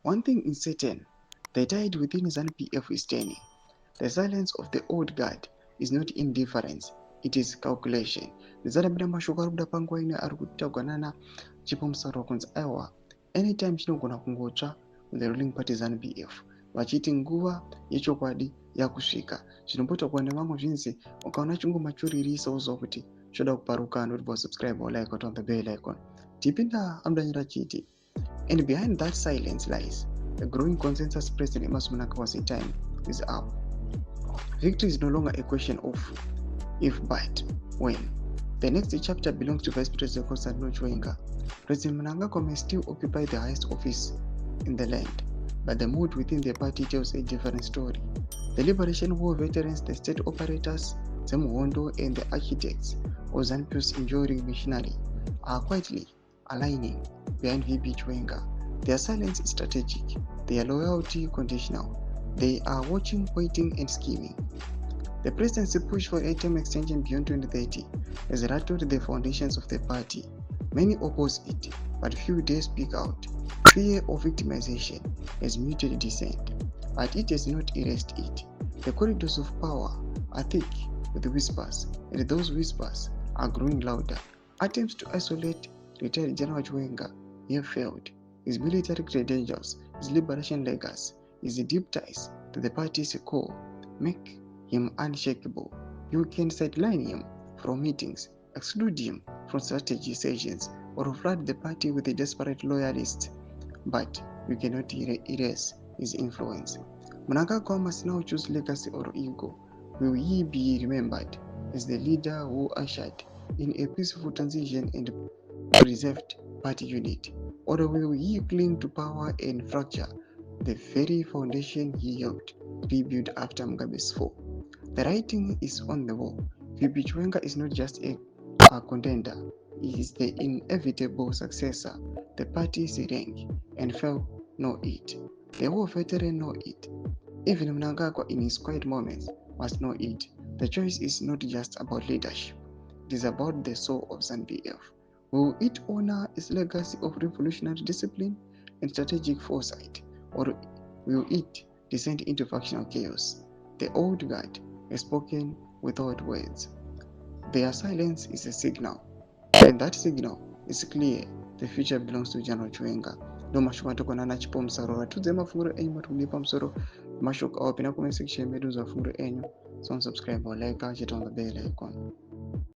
One thing is certain, the tide within ZANU-PF is turning. The silence of the old guard is not indifference, it is calculation. Ndizadabwera mashoko ari kuda panguva ino ari kutagwanana chipomusaro kunzi aiwa anytime chinogona kungotsva the ruling party ZANU-PF vachiti nguva yechokwadi yakusvika. Zvinombotaurwa nevamwe zvinzi ukaona chingomachuririsa uziva kuti choda kuparuka. Ndotipa subscribe or like on the bell icon. Tipinda amudanyira chiti. And behind that silence lies the growing consensus President Emmerson Mnangagwa's time is up. Victory is no longer a question of if but when. The next chapter belongs to Vice President Constantino Chiwenga. President Mnangagwa may still occupy the highest office in the land, but the mood within the party tells a different story. The Liberation War veterans, the state operators, Zemuhondo, and the architects of ZANU-PF's enduring machinery are quietly aligning behind VP Chiwenga. Their silence is strategic, their loyalty conditional. They are watching, waiting, and scheming. The presidency push for a term extension beyond 2030 has rattled the foundations of the party. Many oppose it, but few dare speak out. Fear of victimization has muted dissent, but it has not erased it. The corridors of power are thick with whispers, and those whispers are growing louder. Attempts to isolate retired General Chiwenga have failed. His military credentials, his liberation legacy, his deep ties to the party's core make him unshakable. You can sideline him from meetings, exclude him from strategy sessions, or flood the party with a desperate loyalists, but you cannot erase his influence. Mnangagwa must now choose legacy or ego. Will he be remembered as the leader who ushered in a peaceful transition and preserved party unity, or will he cling to power and fracture the very foundation he helped rebuild after Mugabe's fall? The writing is on the wall. VP Chiwenga is not just a contender, he is the inevitable successor. The party's rank and file know it. The war veteran know it. Even Mnangagwa in his quiet moments must know it. The choice is not just about leadership, it is about the soul of ZANU-PF. Will it honor its legacy of revolutionary discipline and strategic foresight, or will it descend into factional chaos? The old guard has spoken without words. Their silence is a signal, and that signal is clear. The future belongs to General Chiwenga. No mashoko atokwana chipomusaro ratudze mafunguro enyu matikudipa pamusoro mashoko awapinda comment section medu za mafunguro enyu. So subscribe or like, hit on the bell icon.